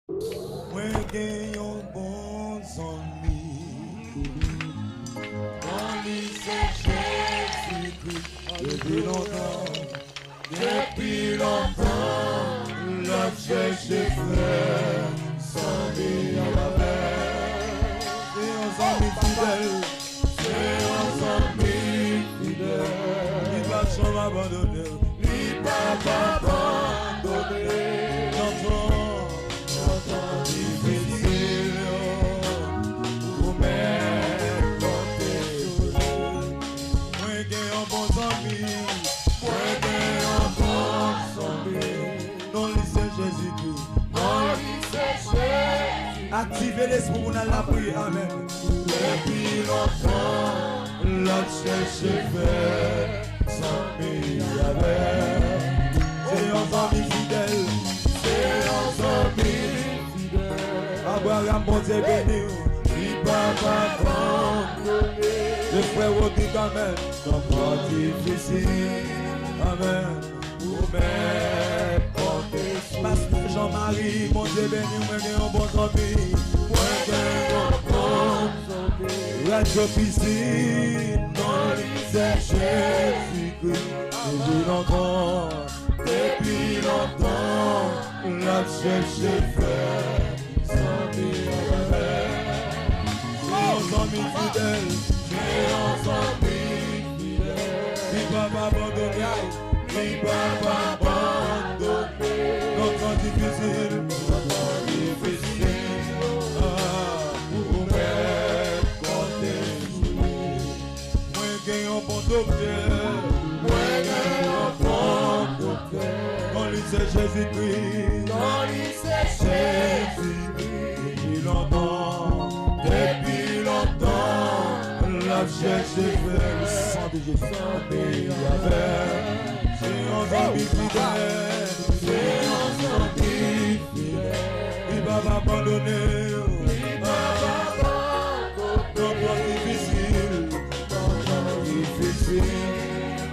Moi j'ai un bon ami. On lit Jésus-Christ depuis longtemps. Depuis longtemps, l'objet j'ai fait sans vie à la mer. C'est un ami fidèle, c'est un ami fidèle. Il va jamais abandonner, il va pas abandonner. J'entends difficile pour mettre côté sur lui. Moi j'ai un bon ami. Activez l'esprit pour la prière, amen. Depuis longtemps, l'autre cherche fait sans m'y. C'est un ami fidèle, c'est un ami fidèle. Abraham, bon Dieu béni, il va abandonner. Le frère dit amen, dans pas difficile, amen. Pour mettre Pasteur Jean-Marie, mon Dieu béni, moi j'ai un bon ami. Moi j'ai un bon ami. Radio piscine, dans les Jésus-Christ. Depuis longtemps, la cherche fait sans dire. C'est un ami fidèle, c'est un ami fidèle. Il va pas abandonner, il va pas abandonner. Notre difficile, pour mettre côté sur lui. Moi j'ai un bon docteur, moi j'ai un bon docteur. Dans lycée Jésus-Christ, dans lycée Jésus-Christ. Depuis longtemps, la cherche fait le sang de Jésus. C'est un ami fidèle, c'est un ami fidèle. Il va m'abandonner, il va m'abandonner. Dans le difficile,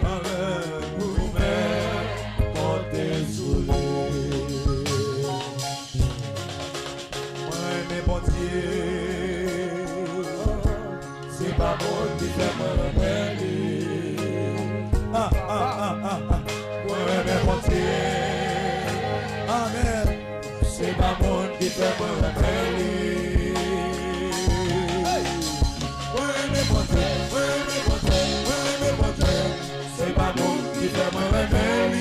amen, pour mettre côté sur lui. Moi, mes bon Dieu, c'est pas bon qui fait moi rebelle. Moi, mes bon Dieu, amen, c'est pas bon qui fait moi rebelle. Moi, mes bon Dieu, c'est pas bon qui fait moi rebelle.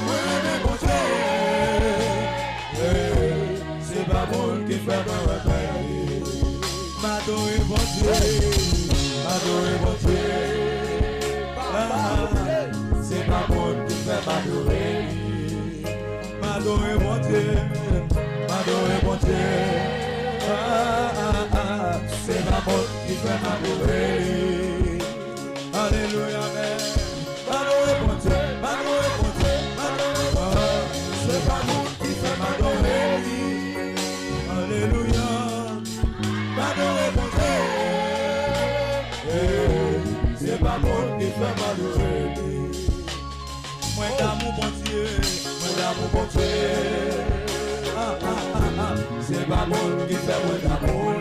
Moi, mes bon Dieu, c'est pas bon qui fait moi rebelle. M'adorer bon Dieu, m'adorer bon Dieu. C'est pas bon qui fait m'adorer. M'adorer mon Dieu, m'adorer mon Dieu. C'est pas bon qui fait m'adorer. Alléluia, amen. M'adorer mon Dieu, m'adorer mon Dieu, m'adorer. C'est pas bon qui fait m'adorer. Alléluia, m'adorer mon Dieu. C'est pas bon qui fait m'adorer. Moi d'amour mon Dieu, moi d'amour mon Dieu. C'est pas bon qui fait moi d'amour.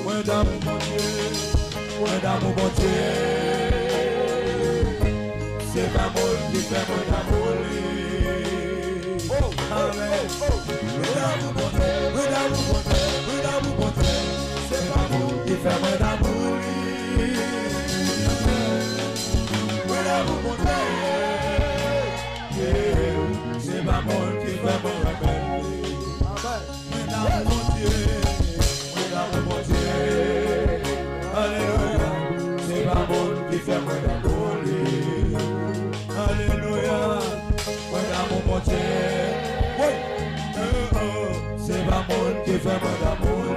Moi d'amour mon Dieu, moi d'amour mon Dieu. C'est pas bon qui fait moi d'amour. Amen. Moi d'amour mon Dieu, moi d'amour mon Dieu, moi d'amour mon Dieu. C'est pas bon qui fait moi d'amour. Moi d'amour mon Dieu. C'est pas bon qui fait mon rappel. Moi d'amour mon Dieu, moi d'amour mon Dieu. Alléluia, c'est pas bon qui fait mon d'amour. Alléluia, moi d'amour mon Dieu. C'est pas bon qui fait mon d'amour.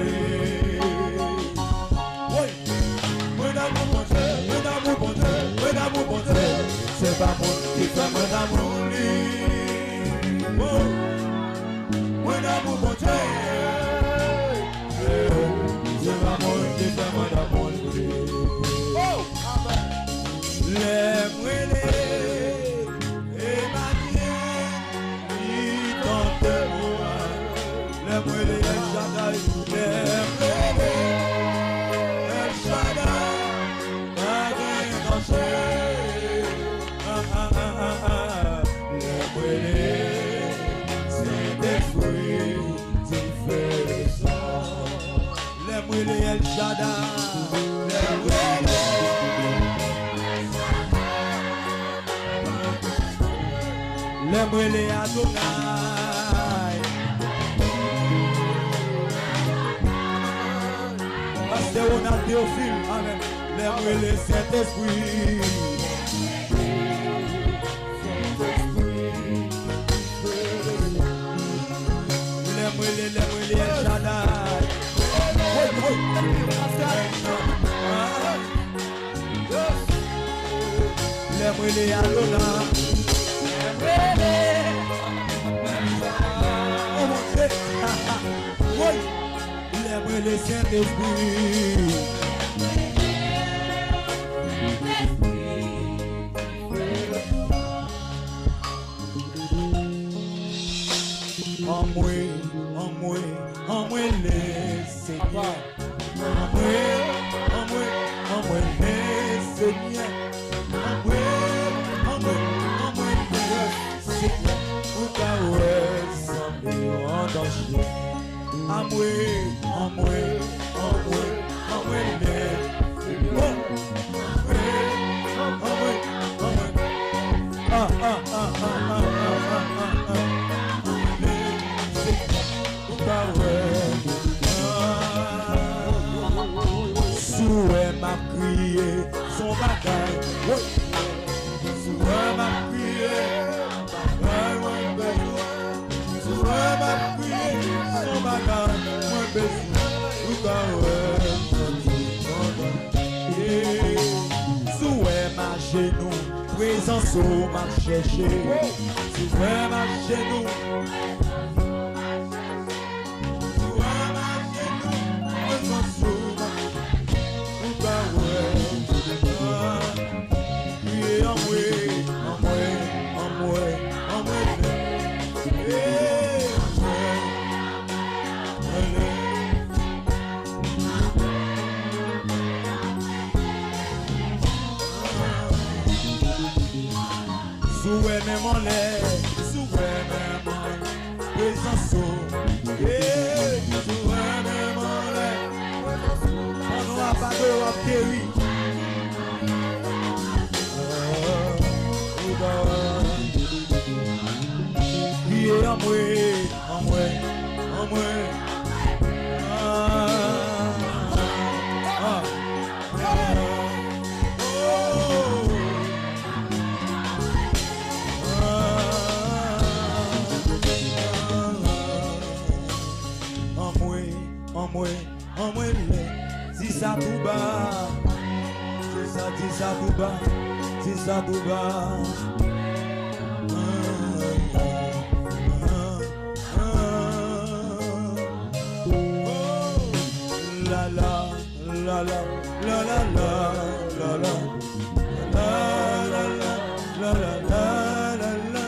Moi d'amour mon Dieu, moi d'amour mon Dieu, moi d'amour mon Dieu. C'est pas bon qui fait mon d'amour. Moi d'amour mon Dieu, c'est pas bon qui fait mon d'amour. Les brûlés, Emmanuel, El Shaddai, le Adonai. Pasteur Ronald Théophile, amen. Le Saint-Esprit. Le El Shaddai. Le Adonai. Le Saint-Esprit. En moi, le Seigneur. En moi, le Seigneur. En moi, le Seigneur. Pour ta semble en danger. En moi, le Souhait m'a crié son bagaille. Souhait m'a crié Souhait m'a crié son bagaille. Moins besoin. Souhait m'a genou. Présence au m'a cherché. Souhait m'a genou. Souhait même en l'air, souhait même en présence au souhait même en l'air. On n'a pas de péri. Priez en moi. En moi, si ça tout bas, si ça tout bas. La la la la la la la la la la la la la.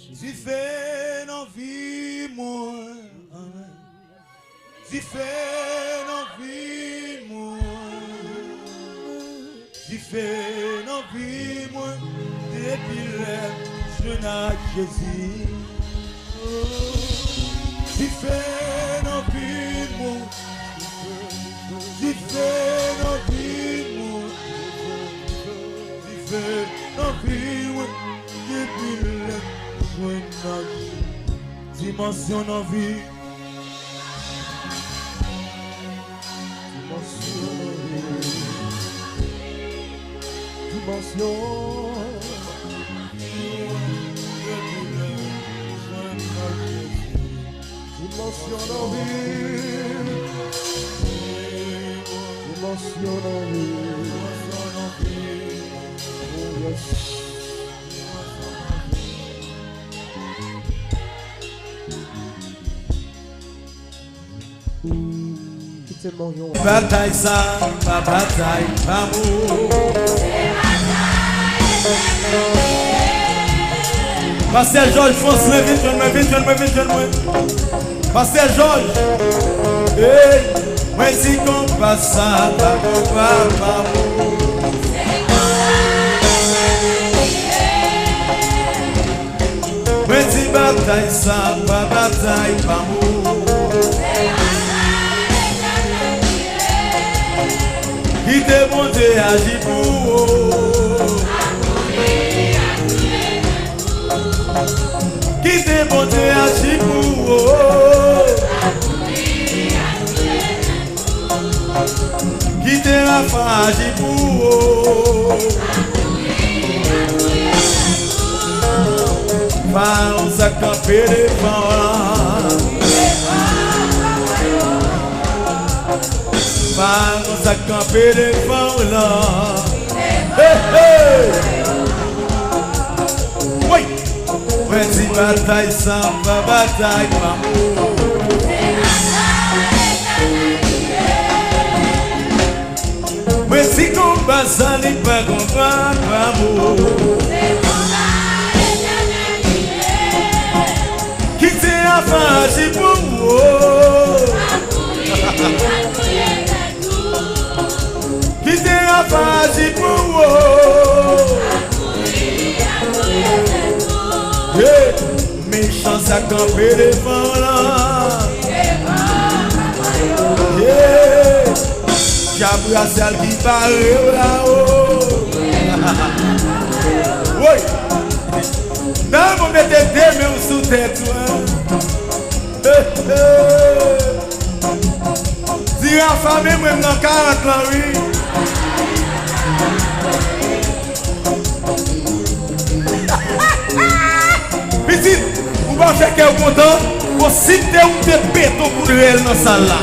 Tu fais nos vies, moi. Tu fais nos vies, moi. Tu fais nos vies, moi. Depuis le jeune âge Jésus. Tu fais nos vies, moi. Tu fais nos vies, moi. Tu fais nos vies, moi. Depuis le jeune âge. Dimension nos vies. Dimension. Dimension nos vies. Bataille ça, ma bataille, amour. Pasteur Georges, fonce, vite. Pasteur Georges, hey, moi si qu'on passe ça, papa. Moi si bataille ça, ma bataille, amour. Qui te bon Dieu agit pour qui te bon Dieu agit pour qui te rafa agit pour Parons à camper devant Parons à camper devant là. Hey. Oui. Mais si bataille sans pas bataille maman. Mais si combat sans n'est pas combat amour. Qui t'est affranchi pour moi. Qui t'est affranchi pour moi. Méchant ça camper devant là. J'abra celle qui parle là-haut. Oui. Non, vous mettez deux mains sous tête. Dis à la famille, moi, dans 40 ans, oui. Petit, vous pensez qu'elle est content? Vous citez ou te pétons pour elle dans la salle là.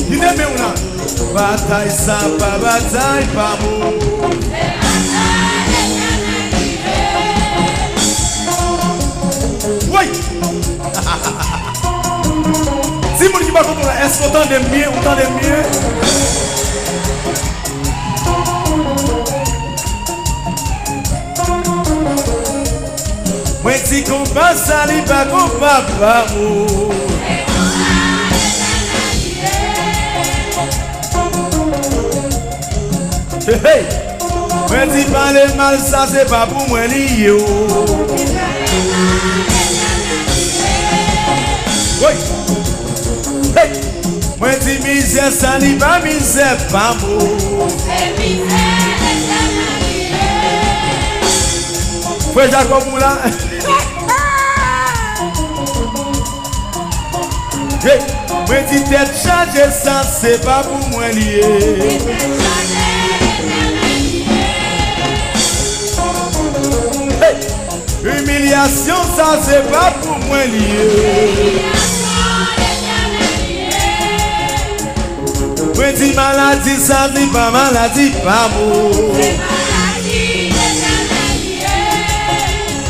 Dis de même là. Bataille ça, pas bataille, pas mot. Oui. Si vous ne dites pas comment là, est-ce qu'on entend mieux, on entend mieux? Moi si combat ça, il pas combat pas mot. Hey, moi dis pas le mal, ça c'est pas pour moi lié. Oui. Hey, moi dis misère, ça n'est pas misère, pas mot. Frère Jacob Moula. Hey, moi dis tête chargée, ça c'est pas pour moi lié. Humiliation, ça c'est pas pour moi lié. Moi dis maladie, ça c'est pas maladie, pas mot.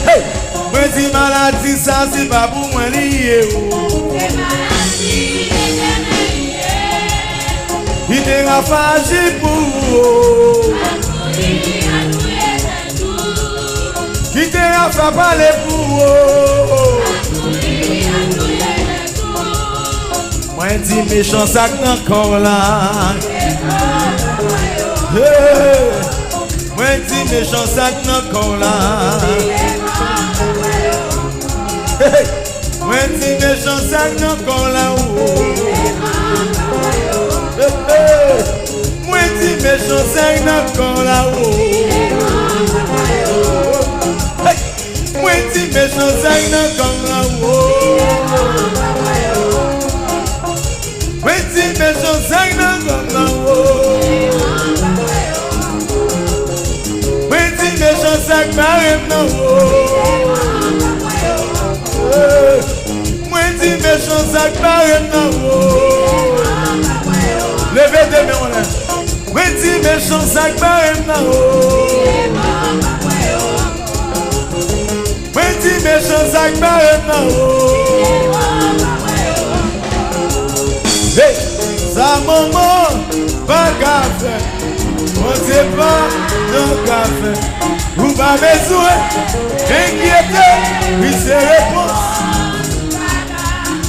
Hey, moi dis maladie, ça c'est pas pour moi lié. Il te rafage pour. Qui te a fait parler pour moi dis méchant sac encore là. Moi dis méchant sac encore là. Moi dis méchant sac encore là. Moi dis méchant sac encore là. Moi dis méchant sac comme la moi dis méchant sac comme la moi dis méchant sac marem na wo Levez des mains, on est. Oui, dis méchant, ça barème na haut. Oui, dis méchant, ça barème na haut. Hey, ça maman, pas café. On sait pas de café. Vous pas besoin d'inquiéter, puis c'est réponse.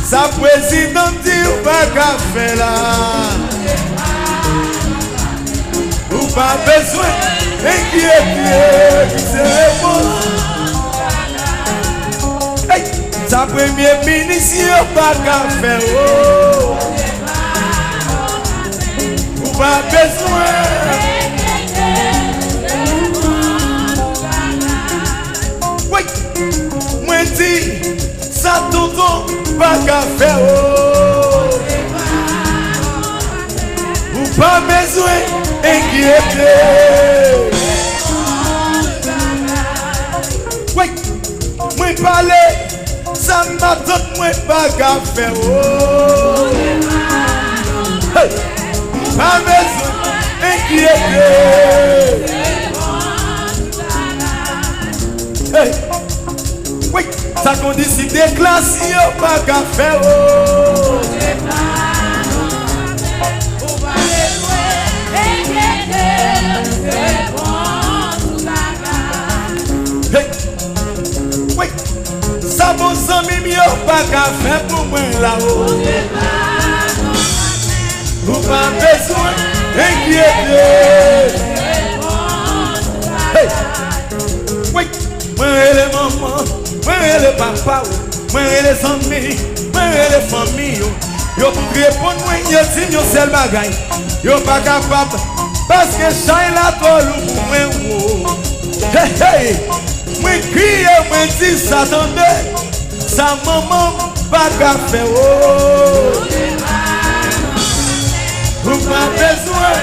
Sa président dit ou pas café là. Ou pas besoin d'inquiéter, puis c'est réponse. Hey, sa premier ministre ou pas café. Oh. Ou pas besoin. Moi dis, ça tonton, pas qu'à faire, oh. Ou pas besoin d'inquiéter. Oui, moi parler, ça m'attend, moi pas qu'à faire, oh. Hey, pas besoin d'inquiéter. Hey. Oui, ça qu'on décide des classes, y'a pas qu'à faire. Oh. Hey. Oui, ça bon sang, y'a pas qu'à faire pour moi là-haut. Vous pas besoin d'inquiéter. Hey. Oui, moi et les mamans. Moi et les papas, moi et les amis, moi et les familles. Yo pour répondre, moi yo dit yo seul bagay. Yo pas capable parce que chai la tolu pour moi. Hey hey, moi crie, moi dis ça attendez. Sa maman pas café oh. Vous pas besoin.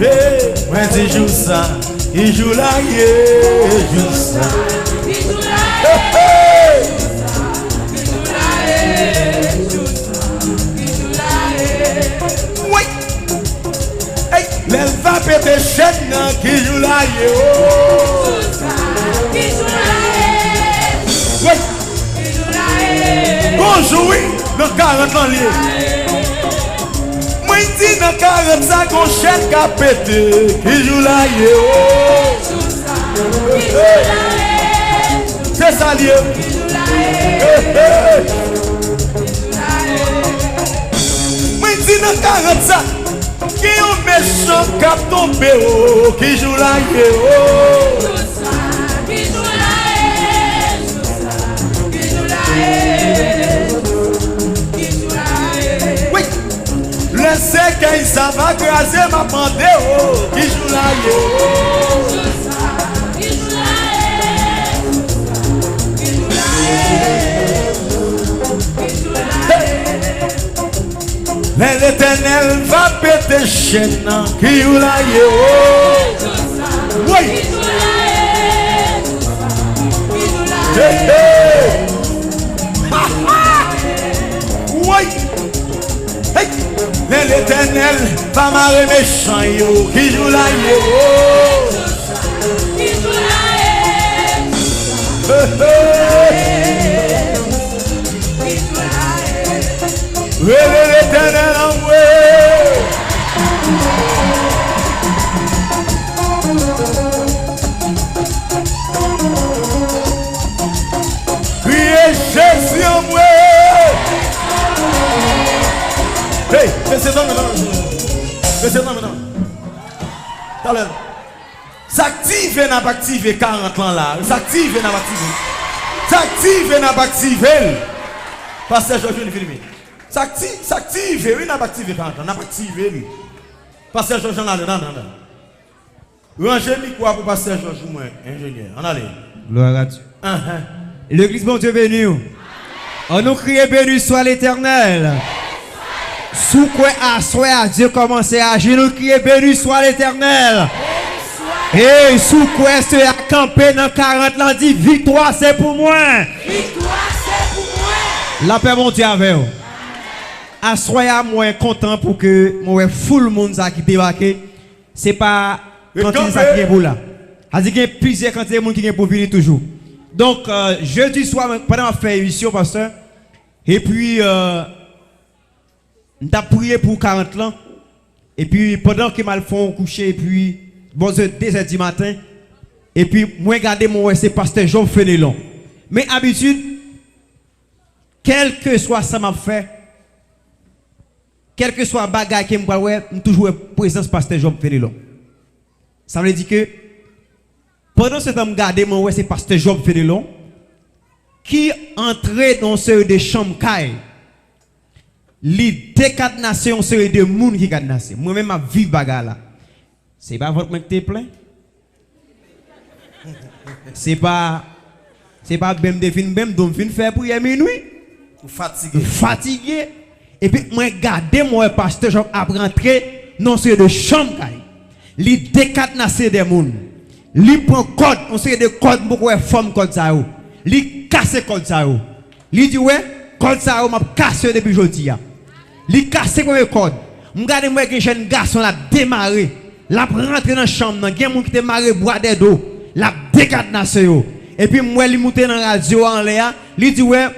Hey, moi dis joue ça, il joue là, il joue ça. Il joue là, il joue là, oui. Hey, elle va péter chaîne qui joue là, oh. Il joue là, oui. Il joue là, bonjour, oui, le 40 ans lié. Moi dis dans 45 on chèque à péter qui joue là c'est ça lié. Moi dis dans 45 qui un méchant cap tombé qui joue là le séquel ça va craser ma pandé oh qui joue là l'éternel va péter chaîne qui joue là oui oui hey. L'éternel va marrer méchant yo qui joue là yo qui joue là l'éternel en moi criez Jésus en moi. Hey, c'est non maintenant. Talent. S'active n'a pas activé 40 ans là. S'active n'a pas activé. S'active n'a pas activé. Pasteur Georges vient de filmer. S'active, oui n'a pas activé 40 ans, n'a pas activé. Pasteur Georges là, non. Rangez le micro pour Pasteur Georges moi, ingénieur. On allez. Gloire à Dieu. L'église bon Dieu béni. On nous crie béni soit l'Éternel. Sous quoi à Dieu commencer à agir, nous crier béni soit l'Éternel. Et sous quest a campé dans 40 ans dit victoire c'est pour moi. Victoire c'est pour moi. La paix mon Dieu avec vous. Assoya moi content pour que moi full monde ça qui débarquer. C'est pas quand ça qui est pour là. A dit qu'il y a plusieurs quantités de monde qui est pour venir toujours. Donc jeudi soir pendant on fait émission pasteur et puis on t'a prié pour 40 ans et puis pendant que mal font coucher et puis bon 2h du matin et puis moi regarder mon c'est pasteur Jean Fenelon. Mais habitude quel que soit ça m'a fait quel que soit bagaille que moi ouais toujours présence pasteur Jean Fenelon. Ça veut dire que pendant ce temps regarder mon ouais c'est pasteur Jean Fenelon qui entrait dans ce de chambre caille. Li décadenation c'est de monde qui cadenassé. Moi même ma vie bagarre là. C'est pas votre mec qui plein. C'est pas même défin même donc fin faire pour minuit. Fatigué. Et puis moi garder moi pasteur Jean a rentré dans ce de chambre caille. Li décadenasser des monde. Li prend code, on sait de code beaucoup forme code ça yo. Li casse code ça yo. Li dit ouais, code ça yo m'a cassé depuis jodi a. Li casse comme code. M'gade moi que jeune garçon l'a démarré, l'a rentré dans chambre, nan gen moun qui te maré bois des dos, l'a décadenasser yo. Et puis moi li monter dans radio en l'air, li dit ouais,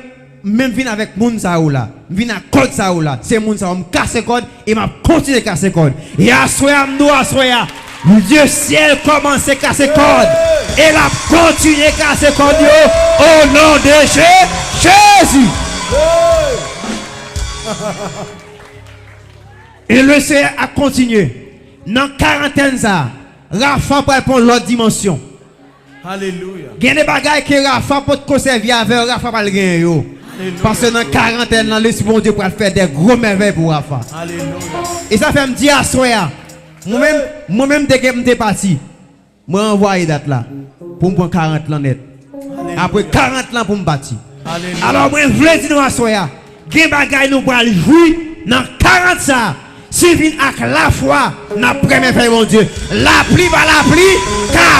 même vinn avec moun ça yo là. Vinn à code ça yo là. C'est moun ça me casse code et m'a continuer casser code. Et assoya m'do assoya. Dieu ciel commence à casser code et la continue à casser code au nom de Jésus. Et le Seigneur a continué. Dans quarantaine ça, Rafa pour répondre l'autre dimension. Alléluia. Il y a des bagailles que Rafa peut te conserver avec Rafa pas le gagner. Parce que dans quarantaine là, l'esprit bon Dieu pour faire des gros merveilles pour Rafa. Alléluia. Et ça fait me dire à soya. Moi-même, dès que je suis parti, je envoyé date là pour me prendre 40 ans net. Après 40 ans pour me bâtir. Alors, moi, je voulais dire à Soya, il y a des bagages nous pour jouer dans 40 ça. Si vient avec la foi, n'a premier fait mon Dieu. La pluie va la pluie, 40.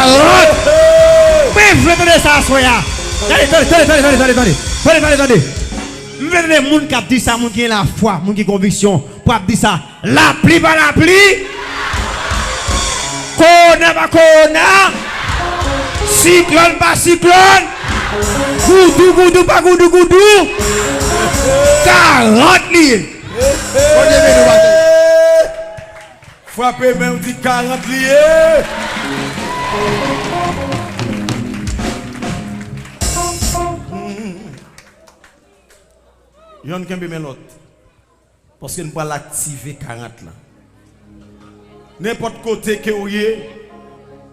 Mais je veux donner ça à Soya. Attendez. Je veux donner les gens qui disent ça, les gens qui ont la foi, les gens qui ont conviction, pour dire ça. La pluie va la pluie. Kona ba kona, cyclone pas cyclone, goudou pas goudou, 40 000. Frappez même dit 40 liés. Yon kembe men l'autre. Parce que nous pas l'activer 40 là. N'importe côté que vous y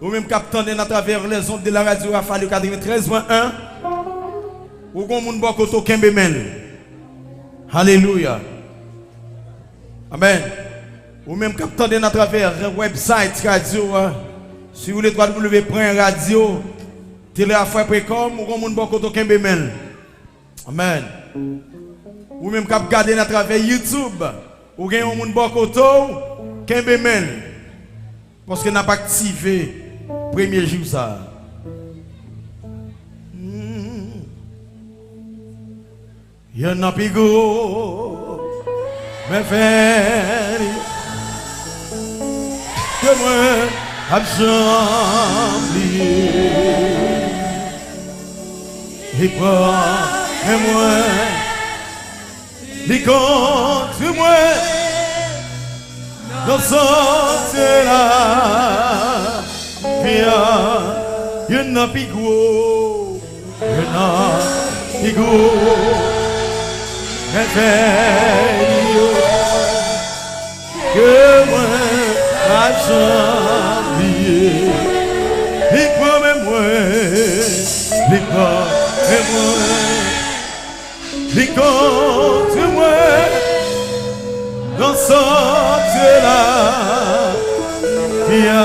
ou même captant à travers les ondes de la radio Rafale 93.1 ou qu'on moun bo koto kembe men. Alléluia. Amen. Ou même captant à travers le website radio sur le www.radio teleafra.com ou qu'on moun bo koto kembe men. Amen. Ou même cap garder à travers YouTube ou gen un moun bo koto kembe men. Parce que n'a pas activé premier jour ça. Y'en a pigo, mais faire que moi absembler et pas et moi les contre moi. Dans ce là, il y a un pigo, que moi, absembler, les quoi même moi, les quoi même moi, les contre moi. Dans ce là, il y a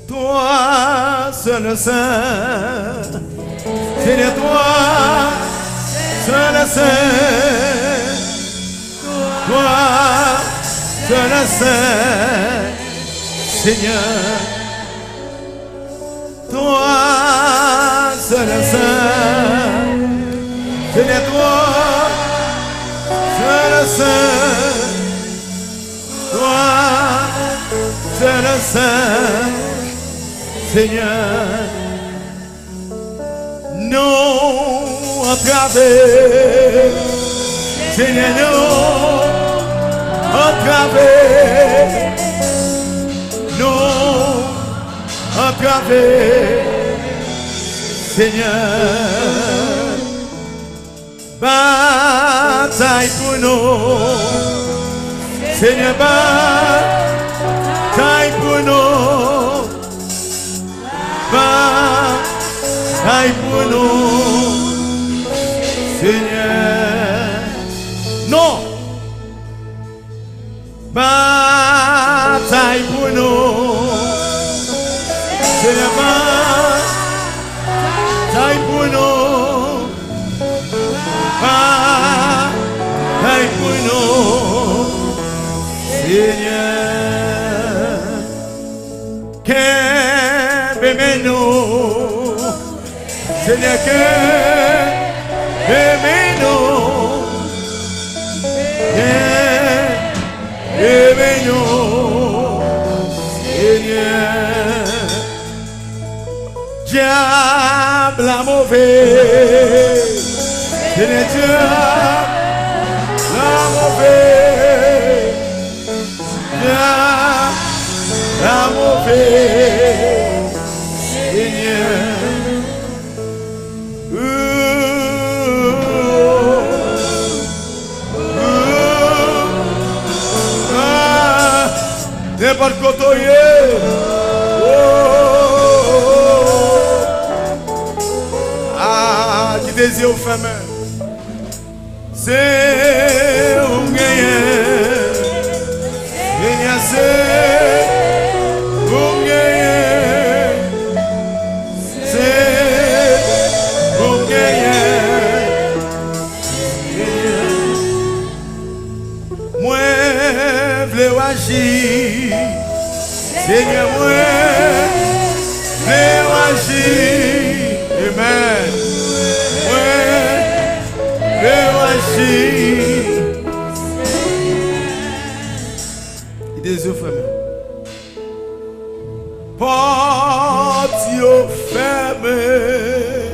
toi seul saint, c'est de toi seul saint, toi seul saint, Seigneur, toi seul est saint. Seigneur, toi seul est saint. Toi seul est saint. Seigneur, nous entravés. Seigneur, nous entravés. Nous entravés. Seigneur, bataille pour nous. Seigneur, bataille pour nous. Bataille pour nous. Seigneur, non. Bataille pour nous. Seigneur, bataille pour nous. Bataille pour nous. Seigneur, qu'aimez-nous. Seigneur, qu'aimez-nous. Aimez-nous, Seigneur. Diable la mauvais, Seigneur, diable la mauvais, diable la mauvais, Seigneur. N'importe quoi, ah, qui désire aux femmes, c'est où gagner, c'est où gagner, c'est où gagner. Moi, je veux agir. Seigneur, moi, veux agir. Amen. Moi, veux agir. Il désire fermer. Porte fermée.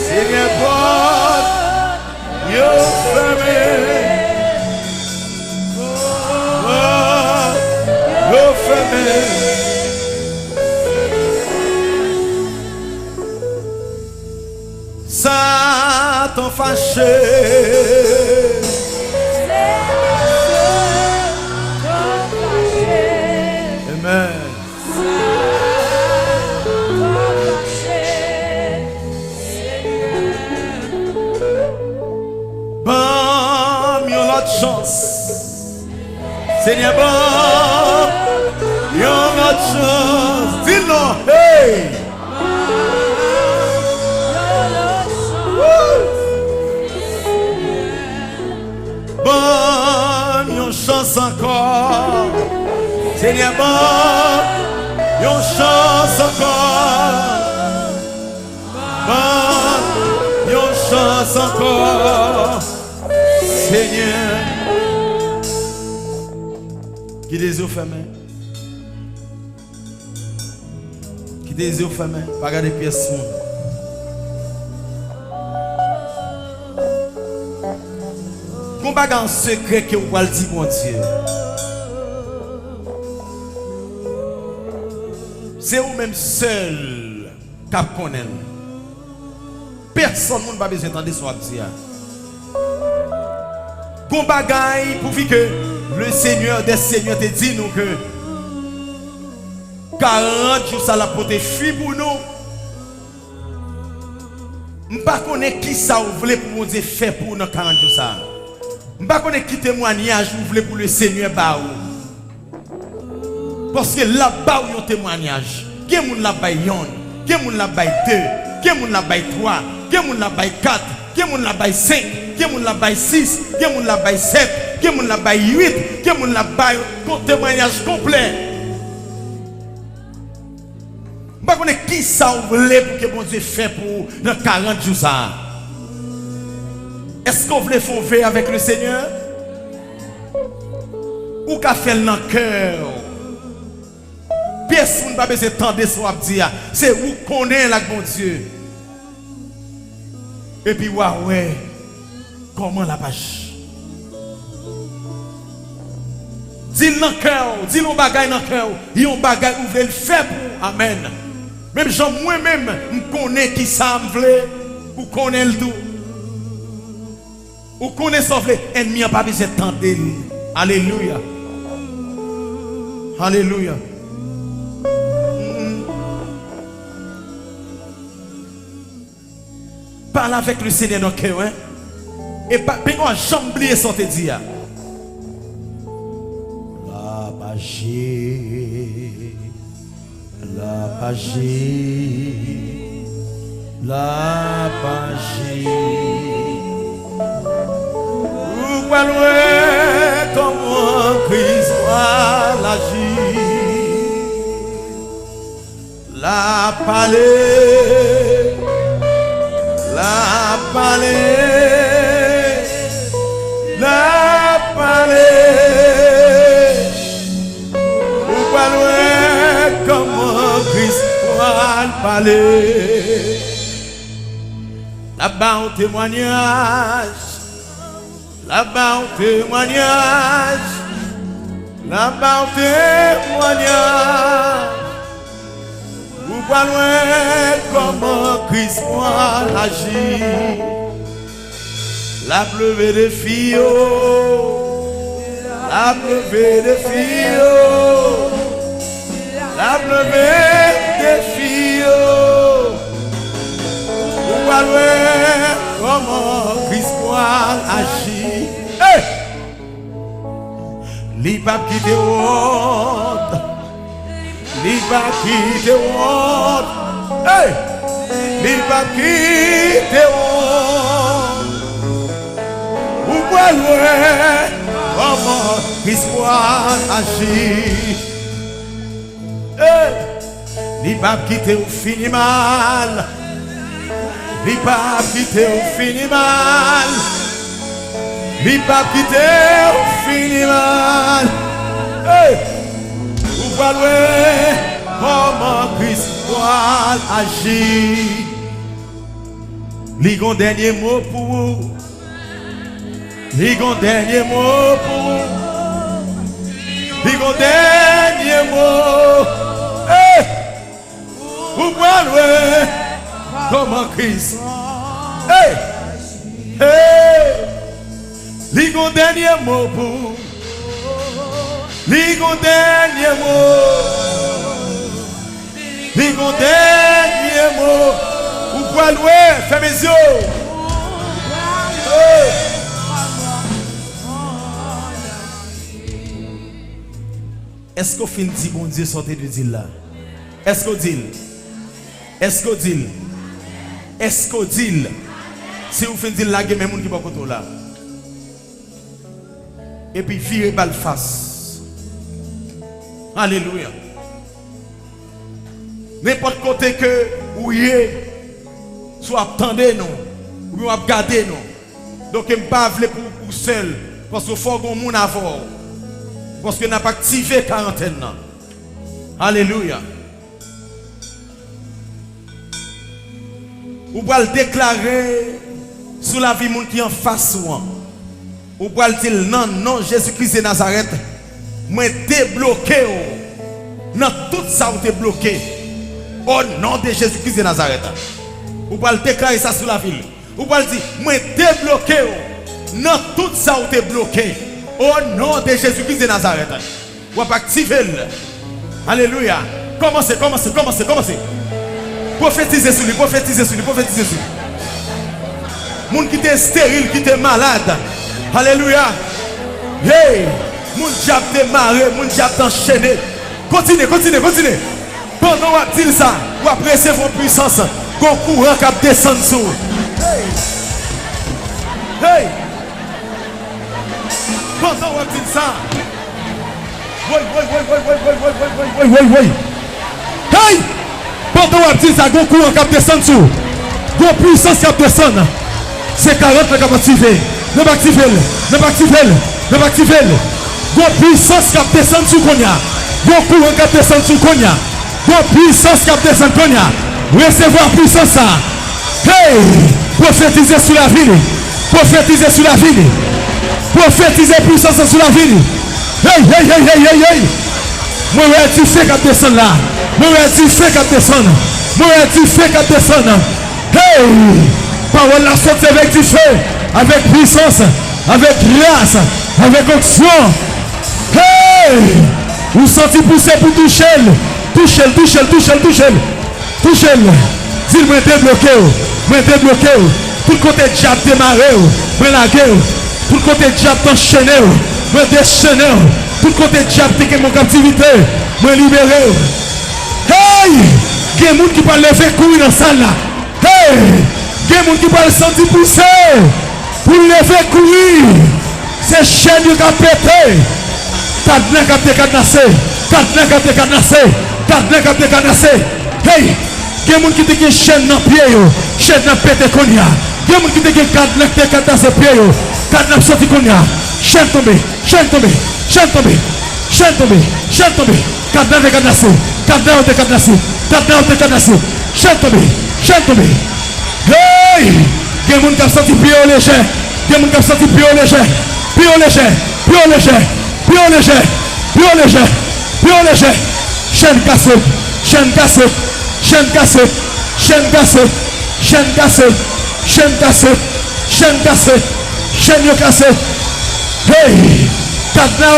Seigneur, porte fermée. Satan fâché, amen. Bon, yon l'autre chance, Seigneur, bon. Yon l'autre chance, dis-le, hey! Bon, yon chance encore, Seigneur, bon, yon chance encore, bon, yon chance encore, Seigneur. Qui désire fermer? Qui désire fermer? Pas regarder pièce. Qu'on va dans secret que vous allez dire, mon Dieu. C'est vous-même seul qui connaît. Personne ne va besoin d'entendre ce que dire. Qu'on bagaille pour que le Seigneur des Seigneurs te dit nous que 40 jours ça la porter fui pour nous. Je ne sais pas qui ça vous voulez pour mon Dieu faire pour nous 40 jours ça. Je ne sais pas qui témoignage vous voulez pour le Seigneur Baou. Parce que là-bas où il y a un témoignage, qui est mon là-bas yon, qui est mon là-bas 2, qui est mon là-bas 3, qui est mon là-bas 4, qui est mon là-bas 5, qui est mon là-bas 6, qui est mon là-bas 7, qui est mon là-bas 8, qui est mon là-bas un témoignage complet. Pas qu'on est qui ça vous voulez pour que bon Dieu fait pour dans 40 jours ça. Est-ce qu'on voulait faire avec le Seigneur? Ou qu'a fait dans le cœur? Personne n'a pas besoin de tendre son dire. C'est où qu'on est là, bon Dieu. Et puis, ouais, comment la page? Dis-le dans le cœur, dis-le bagaille dans le cœur. Il y a un bagaille où vous voulez le faire pour. Amen. Même moi-même, je connais qui ça me voulait. Ou connais le tout. Ou connais ça voulait. Ennemi n'a pas besoin de tendre. Alléluia. Alléluia. Parle avec le Seigneur dans le cœur. Hein? Et pas jamais oublier ce que tu dis. La pagée, la pagée, la pagée. Ou pas loin comment Christ va l'agir. La palais, la palais, la palais. Ou pas loin comment Christ va parler. Là-bas un témoignage. Là-bas un témoignage. Là-bas un témoignage. Ou pas loin comment Christ agit. La pleuve des filles. La pleuve des filles. La pleuve des filles. Ou pas loin comment Christ agit. Hey! Li pas quitter honte. Li pas quitter honte. Hey! Li pas quitter honte. Ou pas loin comment Christ agit. Hey! Li pas quitter ou fini mal. Li pas quitter ou fini mal. Li pas quitter ou fini mal. Hey! Ou pas loin comment Christ agit. Li gon dernier mot pour vous. Li gon dernier mot pour vous. Li gon dernier mot. Hey! Ou pas loin comment Christ. Hey! Hey! Li gon dernier mot pour. Li gon dernier mot. Li gon dernier mot. Ou quoi loin, fais mes yeux. Hey! Est-ce qu'on finit dit bon Dieu sortez de dire là? Est-ce qu'on dit? Est-ce qu'on dit? Est-ce qu'on dit? Si vous finissez de la guerre, même qui va côté là. Et puis virez balle face. Alléluia. N'importe côté que vous y êtes, soit attendez nous, ou bien regardez nous. Donc je ne peux pas pour vous seul, parce qu'il faut qu'on moun avant. Parce que n'a pas activé quarantaine. Alléluia. Vous pouvez le déclarer sous la vie qui est en face de vous. Vous pouvez dire non, non, Jésus-Christ de Nazareth, moi débloqué. Non, tout ça vous bloqué. Au nom de Jésus-Christ de Nazareth. Vous pouvez le déclarer ça sous la ville. Vous pouvez dire, moi débloqué. Non, tout ça vous bloqué. Au nom de Jésus-Christ de Nazareth. Vous pouvez activer. Alléluia. Commencez. Prophétisez sur lui, prophétisez sur lui. Moun qui était stérile, qui était malade. Alléluia. Hey, moun diable te marre, moun diable t'enchaîné. Continuez. Pendant qu'on dit ça, vous appréciez vos puissances. Qu'on courant qui descend sous. Hey. Pendant qu'on dit ça. Oui. Hey. Pendant qu'on dit ça, il y a un courant qui descend dessous. Il y a une puissance qui descend. C'est 40 qui va activer. Ne pas activer. Ne pas activer. Ne pas activer. Il y a une puissance qui descend dessous. Il y a un courant qui descend dessous. Il y a une puissance qui descend dessous. Recevoir puissance ça. Hey! Prophétiser sur la ville. Prophétiser sur la ville. Prophétiser puissance sur la ville. Hey, hey, hey, hey, hey, hey. Moi, tu fais qu'à descendre là. Moi, tu fais qu'à descendre. Moi, tu fais qu'à descendre. Hey! Parole la sortie avec du feu, avec puissance, avec grâce, avec onction. Hey! Vous sentez pousser pour toucher. Toucher. Dis-moi débloqué. Moi débloqué. Tout le côté diable démarré. Moi la guerre. Tout le côté diable enchaîné. Moi déchaîné. Tout le côté diable qui est mon captivité. Moi libéré. Hey! Il y a des gens qui parlent lever courir dans la salle là. Hey! Il y a des gens qui parlent sentir pousser. Pour lever courir. C'est chaîne qui a pété. Cadena qui a été cadenassé. Hey! Il y a des gens qui ont chaîne dans le pied. Chaîne dans le pété qu'on y a. Il y a des gens qui ont cadena qui ont cadenassé le pied. Cadena sorti qu'on y a. Chaîne tombée. Cadena cadenassé. Chaîne tombée. Hey! Il y a des gens qui ont senti pied léger. Pied léger. Chaîne cassée. Hey! Cadena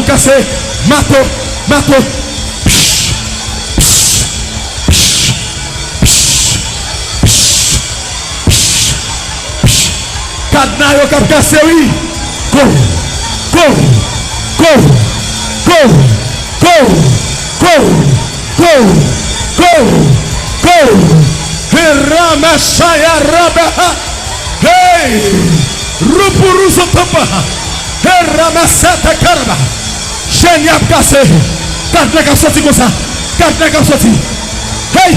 cassé. Mato. Cadena yo cap cassé oui. Go. Ramasaya Rabaha. Hey! Rupuru Sotopa. Hey, Ramasata Karba. Génial cassé. Cadena cap sorti comme ça. Hey.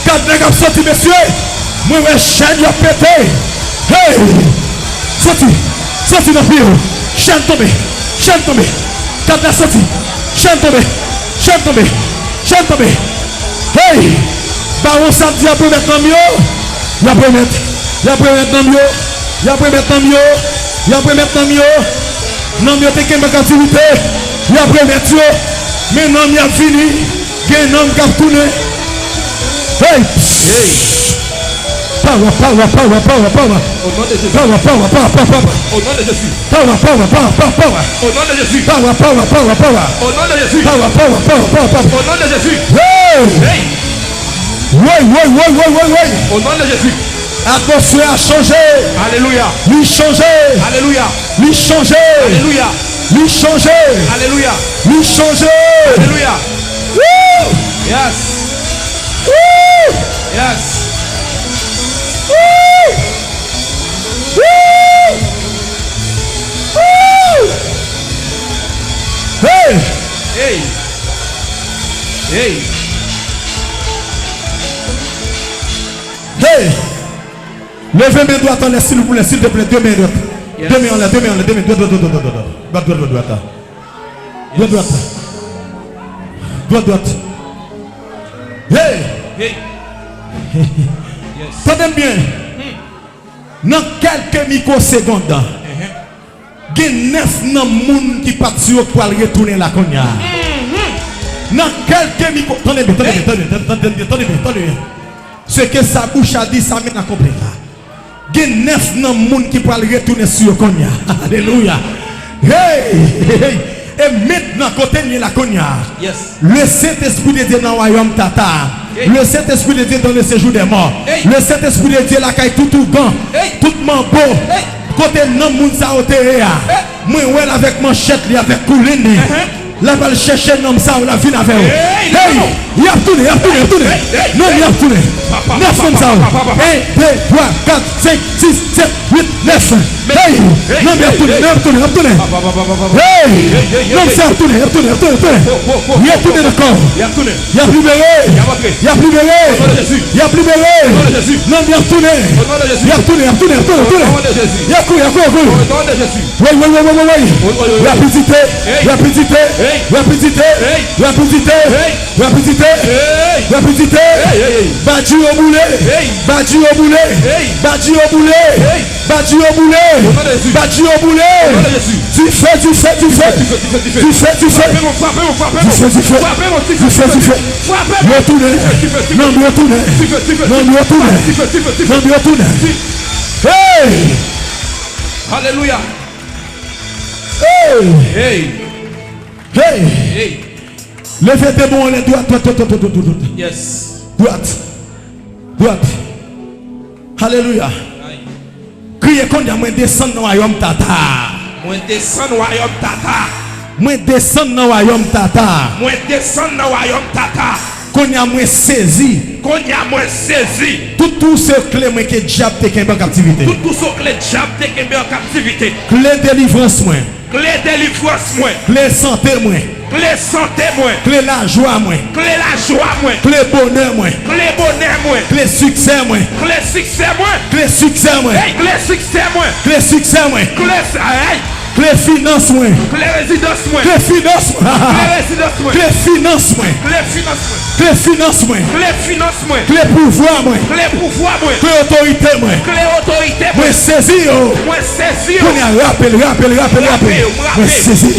Cadena cap sorti, messieurs. Moi, chaîne a pété. Hey! Sorti dans le bureau. Chaîne tombée. Cadena sorti. Chaîne tombée. Hey! Baron samedi après maintenant mieux. Il après maintenant mieux. Non mieux t'es ma captivité. Il après maintenant. Mais non mieux fini. Gain homme qui a tourné. Hey! Power. Au nom de Jésus. Power. Au nom de Jésus. Power. Au nom de Jésus. Power. Au nom de Jésus. Power. Au nom de Jésus. Hey! Ouais. Au nom de Jésus. L'atmosphère a changé. Alléluia. Lui changer. Alléluia. Lui changer. Alléluia. Lui changer. Alléluia. Lui changer. Alléluia. Woo! Yes. Woo! Yes. Woo! Woo! Woo! Hey! Levez mes doigts, attendez s'il vous plaît, s'il te plaît, 2 mains droites. 2 mains en l'air, 2 mains en l'air, 2 mains, droite. Hey! Tenez bien. Dans quelques microsecondes, il y a 9 personnes qui partent pour retourner la cognac. Dans quelques microsecondes. Attendez bien. Ce que sa bouche a dit, ça m'a accompli. Il y a 9 personnes qui peuvent retourner sur le cognac. Alléluia. Hey! Et maintenant, côté de la cognac, le Saint-Esprit de Dieu dans le royaume Tata. Le Saint-Esprit de Dieu dans le séjour des morts. Le Saint-Esprit de Dieu la caille tout grand, tout mambo. Côté non moun sa otere. Moi ouais avec manchette li avec couline. La balle chercher l'homme ça ou la vie avec. Hey, il a retourné. Non, il a retourné. 9 comme ça. 1, 2, 3, 4, 5, 6, 7, 8, 9. Hey, non, il a retourné. Hey, non, ça a retourné. Il a retourné d'accord. Il a libéré. Il a libéré. Non, il a retourné. Il a retourné. Il a couru. Oui. Rapidité. Battu au boulet. Tu fais. Hey! Alléluia. Hey! Levez tes bons, les droites. Yes. Droite. Alléluia. Criez qu'on a moins descendre dans le royaume tata. Moins descendre dans le royaume tata. Qu'on a moins saisi. Tout ce clé que diable te en captivité. Clé délivrance moins. Clé santé moins. Clé la joie moins. Clé bonheur moins. Clé succès moins. Clé finance moins. Clé pouvoir moins. Clé autorité moins. Moi saisi on a rappel. Moi saisi.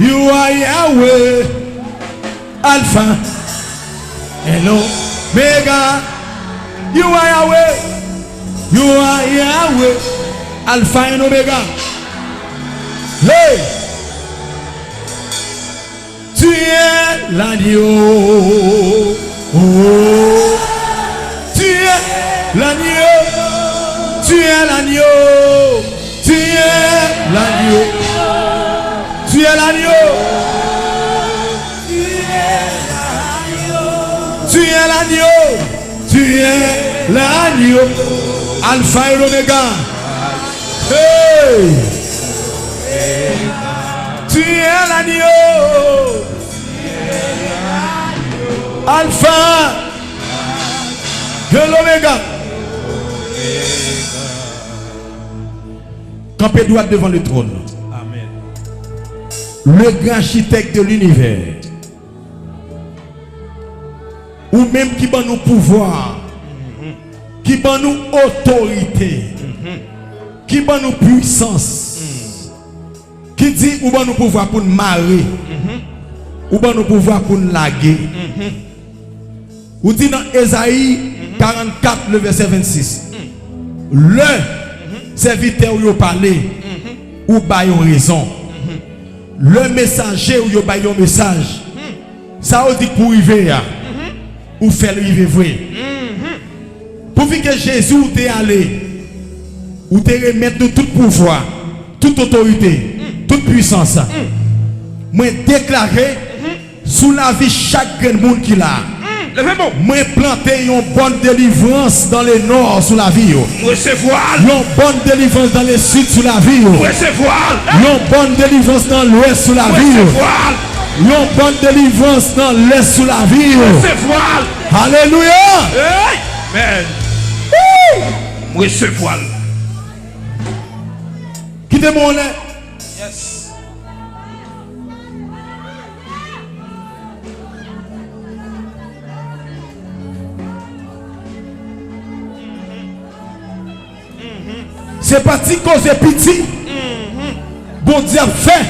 You are Yahweh, Alpha and Omega. You are Yahweh, Alpha and Omega. Hey, tu es l'agneau. Oh, tu es l'agneau. Tu es l'agneau. Alpha et Omega. Hey. Tu es l'agneau. Alpha et l'Omega. Campez droit devant le trône. Amen. Le grand architecte de l'univers. Ou même qui va nous pouvoir. Qui va nous autorité. Qui va nous puissance. Qui dit ou va nous pouvoir pour nous marier. Ou va nous pouvoir pour nous laguer. Ou dit dans Ésaïe 44 le verset 26. Le serviteur où vous parlez, ou baillez raison. Le messager où vous baillez un message. Ça veut dire pour arriver, ou faire le vrai. Pour que Jésus où t'es allé, ou te remettre de tout pouvoir, toute autorité, toute puissance. Moi déclarer sous la vie chaque monde qui l'a. Moi planter une bonne délivrance dans le nord sous la vie. Recevoir. Une bonne délivrance dans le sud sous la vie. Recevoir. Une bonne délivrance dans l'ouest sous la vie. Recevoir. Une bonne délivrance dans l'est sous la vie. Recevoir. Alléluia. Amen. Recevoir. Qui te mon lait? Yes. C'est parti cause petit. Bon Dieu a fait.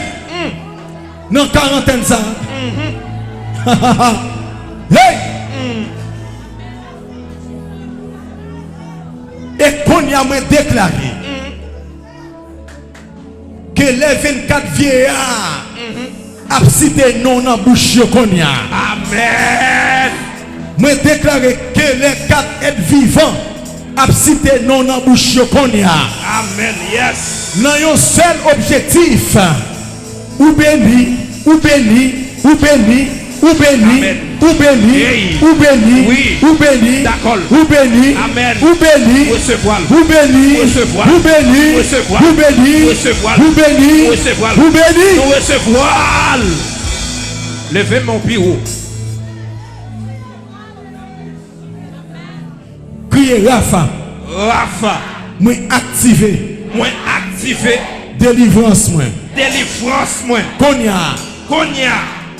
Dans quarantaine ça. Hey! Et qu'on y a déclaré que les 24 vieillards a cité non en bouche qu'on y a. Amen. Moi déclaré que les 4 êtres vivants a cité non en bouche qu'on y a. Amen. Yes. Dans un seul objectif, ou béni, ou béni, ou béni, ou béni, ou béni, ou béni, oui, ou béni, d'accord, ou béni, amen, ou béni, recevoir, ou béni, recevoir, ou béni, recevoir, ou béni, recevoir, ou béni, recevoir, ou béni, nous recevoir. Levez mon bureau. Criez Rafa, Rafa, moi activé, moi activé, délivrance moi, délivrance moi, Konya, Konya,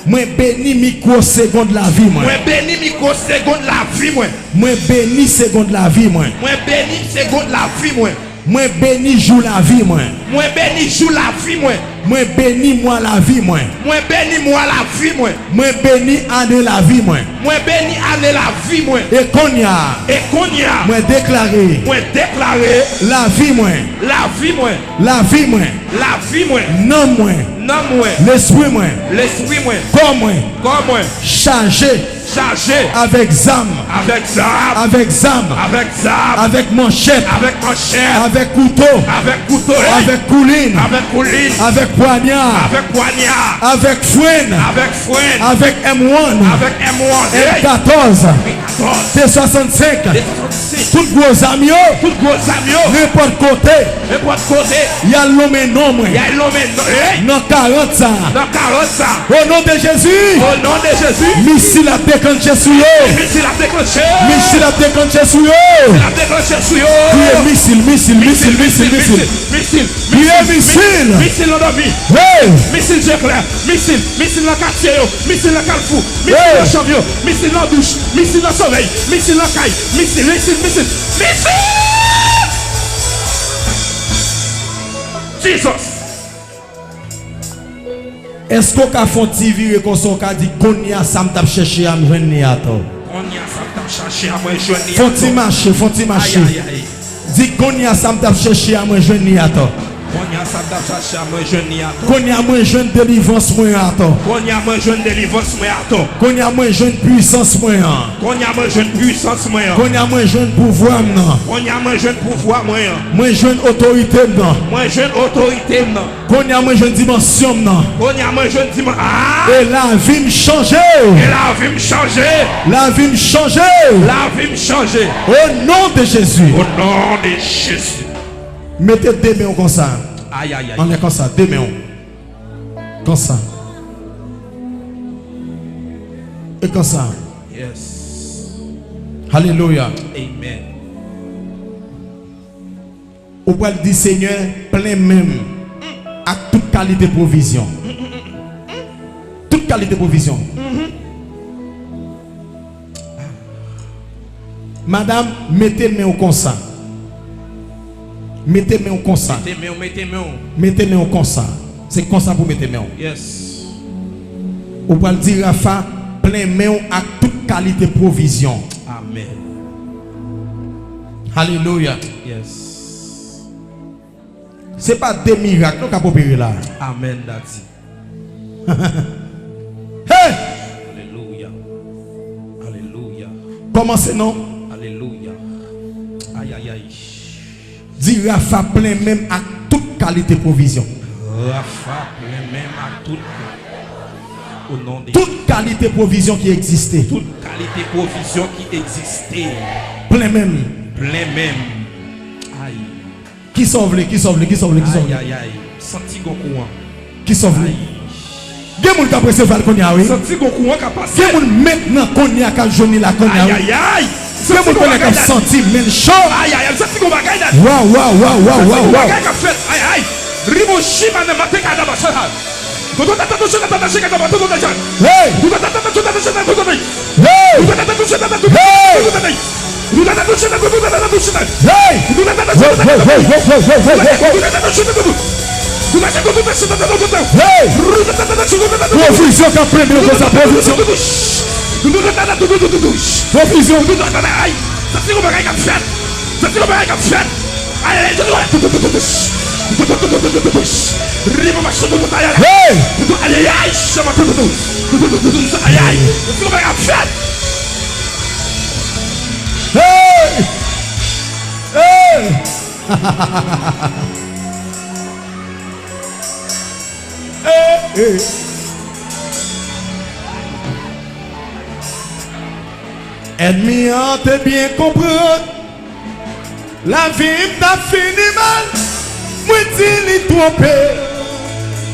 moi béni microseconde la vie moi, moi béni microseconde la vie moi, moi béni seconde la vie moi, moi béni seconde la vie moi, moi béni jour la vie moi, moi béni jour la vie moi, moi béni moi la vie moi, moi béni moi la vie moi, moi béni année la vie moi, moi béni année la vie moi, et Konya, et Konya, moi déclaré moi déclaré la vie moi, la vie moi, la vie moi, la vie moi, non moi, non moi, l'esprit moi, l'esprit moi, corps moi, comme moi, chargé chargé avec zam, avec zam, avec zam, avec zam, avec manchette, avec manchette, avec couteau, avec couteau, avec couline, avec couline, avec poignard, avec poignard, avec fouine, avec fouine, avec M1, avec M1, M14, T65, T66, tout gros amis, tout gros amis, n'importe côté, n'importe côté, il y a l'homme non moi, il y a l'homme dans 40 ça, dans 40 ça, au nom de Jésus, au nom de Jésus, missile a déclenché sur eux, missile a déclenché, missile a déclenché sur eux, il a déclenché sur eux, criez missile, missile, missile, missile, missile, missile, criez missile, missile endormi, hey, missile j'éclaire, missile, missile dans quartier, missile dans Carrefour, missile dans champion, missile dans douche, missile dans soleil, missile dans caille, missile, missile, missile, missile. Jesus. Est-ce qu'on a fait un viré comme ça, qu'on dit qu'on y a ça me tape chercher à me joindre à toi? On y a ça me chercher à me joindre. Faut-il marcher, faut-il marcher? Dis qu'on y a ça me tape chercher à me joindre à toi. On y a ça me chercher à me joindre à toi. Qu'on y a moins jeune délivrance moi à toi. On y a moins jeune délivrance moi à toi. Qu'on y a moins jeune puissance moi. Qu'on y a moins jeune puissance moi. Qu'on y a moins jeune pouvoir non. On y a moins jeune pouvoir moi. Moins jeune autorité non. Moins jeune autorité non. Qu'on y a moins jeune dimension non. On y a moins jeune dimension. Et la vie me changer. Et la vie me changer. La vie me changer. La vie me changer. Au nom de Jésus. Au nom de Jésus. Mettez deux mains comme ça. Aïe aïe aïe. On est comme ça, deux mains. Comme ça. Et comme ça. Yes. Alléluia. Amen. Au poil du Seigneur, plein même à toute qualité de provision. Toute qualité de provision. Madame, mettez main au consent. Mettez main au consent. Mettez main au consent. C'est consent pour mettre main. Yes. Au poil dire Rafa, plein main à toute qualité de provision. Amen. Alléluia. Yes. C'est pas des miracles qu'on a opéré là. Amen, daddy. Hey! Alléluia. Alléluia. Commencez non? Alléluia. Aïe aïe aïe. Dis Rafa plein même à toute qualité de provision. Rafa plein même à toute. Au nom de toute qualité de provision qui existait. Toute qualité de provision qui existait. Plein même. Plein même. Aïe. Qui sauve les, qui sauve les, qui sauve les, qui sauve les. Aïe aïe aïe. Senti gon courant. Qui sauve les. Gen moun ka presse val konya oui. Senti gon courant ka passe. Gen moun maintenant konya ka joni la konya oui. Aïe aïe aïe. Gen moun konya ka senti men chaud. Aïe aïe aïe. Senti gon bagay là. Waouh waouh waouh waouh waouh. Bagay ka fait. Aïe aïe. Ribo shima na mateka da basha. Hey! Hey! Provision qu'a pris de sa position. Provision. Ennemi a te bien comprendre. La vie t'a fini mal. Moi dis li trompé.